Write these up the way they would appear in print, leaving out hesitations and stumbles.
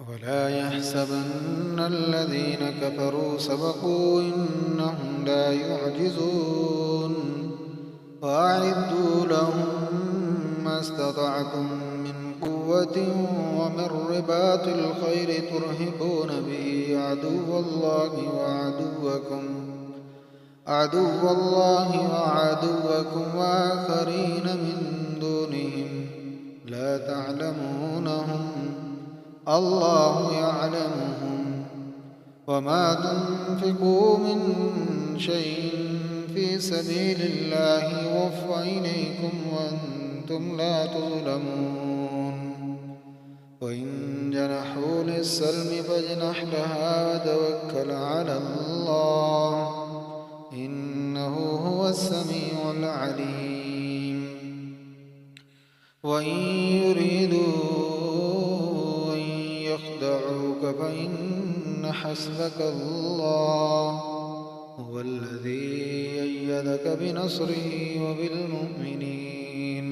ولا يحسبن الذين كفروا سبقوا إنهم لا يعجزون وأعدوا لهم ما استطعتم من قوة ومن رباط الخيل ترهبون به عدو الله وعدوكم وآخرين من دونهم لا تعلمونهم الله يعلمهم وما تنفقوا من شيء في سبيل الله يوفى إليكم وأنتم لا تظلمون وإن جنحوا للسلم فاجنح لها وتوكل على الله إنه هو السميع العليم وإن يريدوا أن يخدعوك فإن حسبك الله هو الذي أيدك بنصره وبالمؤمنين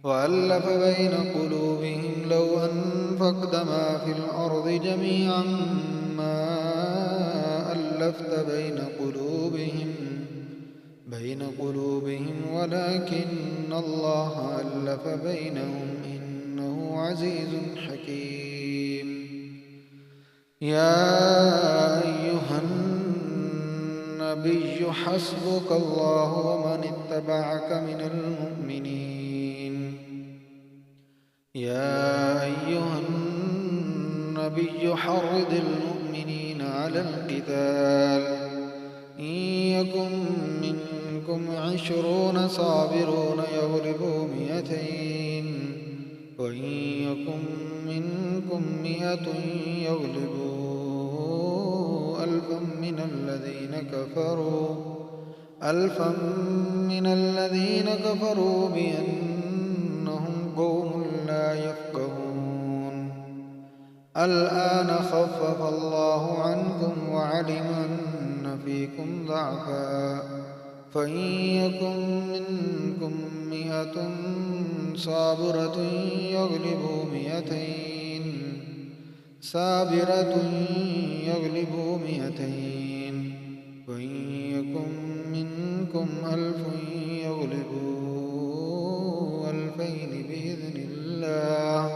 وألف بين قلوبهم لو أنفقت ما في الأرض جميعا ما ألفت بين قلوبهم ولكن الله ألف بينهم إنه عزيز حكيم يا أيها النبي حسبك الله ومن اتبعك من المؤمنين يا أيها النبي حرض المؤمنين على القتال إن يكن منكم 20 صابرون يغلبوا 200 وإن يكن منكم 100 يغلبوا 1000 من الذين كفروا بأنهم قوم لا يفقهون الآن خفف الله عنكم وعلم أن فيكم ضعفا فإن يكن منكم 100 صابرة يغلبوا 200 وإن يكن منكم 1000 يغلبوا 2000 بإذن الله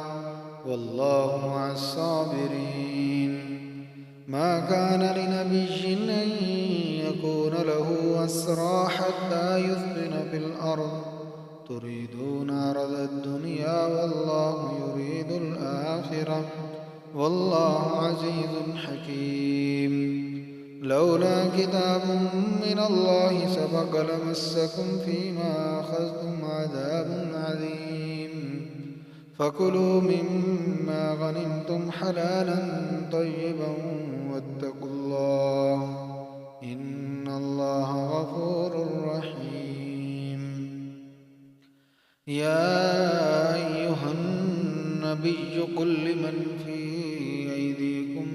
والله مع الصابرين ما كان لنبي أن يكون له أسرى حتى يثخن في الأرض تريدون عرض الدنيا والله يريد الآخرة والله عزيز حكيم لولا كتاب من الله سبق لمسكم فيما أخذتم عذاب عظيم فكلوا مما غنمتم حلالا طيبا واتقوا الله إن الله غفور رحيم يا أيها النبي قل لمن في أيديكم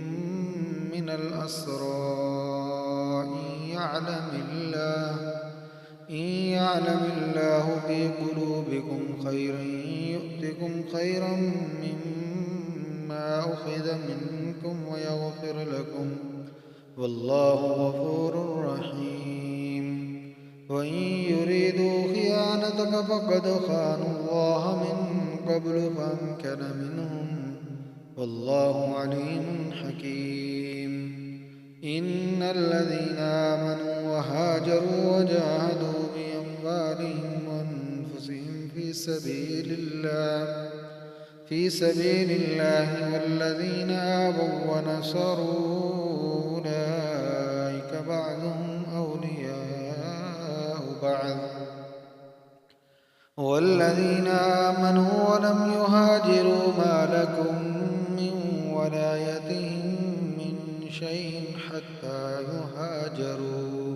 من الأسرى إن يعلم الله في قلوبكم خيرا يؤتكم خيرا مما أخذ منكم ويغفر لكم والله غفور رحيم وإن يريدوا خيانتك فقد خانوا الله من قبل فأمكن منهم والله عليم حكيم إن الذين آمنوا وهاجروا وجاهدوا بأموالهم وأنفسهم في سبيل الله والذين آووا ونصروا أولئك بعضهم أولياء بعض والذين آمنوا ولم يهاجروا ما لكم من ولايتهم من شيء حتى يهاجروا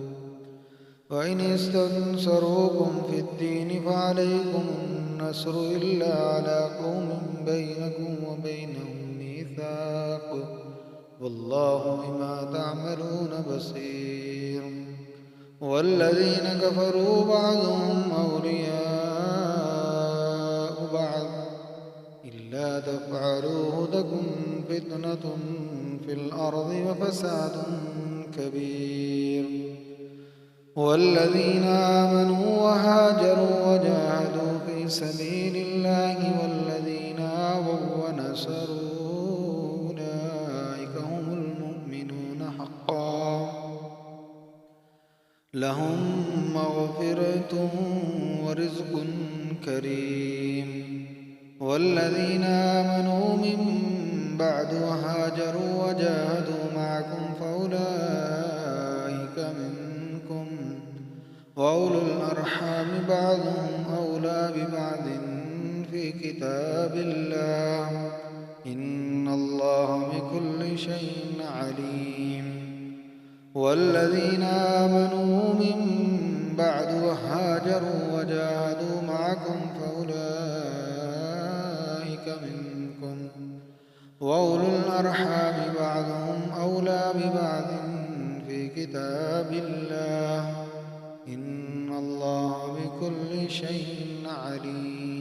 وإن استنصروكم في الدين فعليكم النصر إلا على قوم بينكم وبينهم ميثاق والله بما تعملون بصير والذين كفروا بعضهم أولياء بعض إلا تفعلوه تكن فتنة في الأرض وفساد كبير. والذين آمنوا وهاجروا وجاهدوا في سبيل الله والذين آووا ونصروا أولئك هم المؤمنون حقا لهم مغفرة ورزق كريم. والذين آمنوا من بعد وهاجروا وجاهدوا معكم فأولئك منكم وأولو الأرحام بعضهم أولى ببعض في كتاب الله إن الله بكل شيء عليم. والذين آمنوا من بعد وهاجروا وجاهدوا معكم فأولئك منكم وأولو الأرحام بعضهم أولى ببعض في كتاب الله إن الله بكل شيء عليم.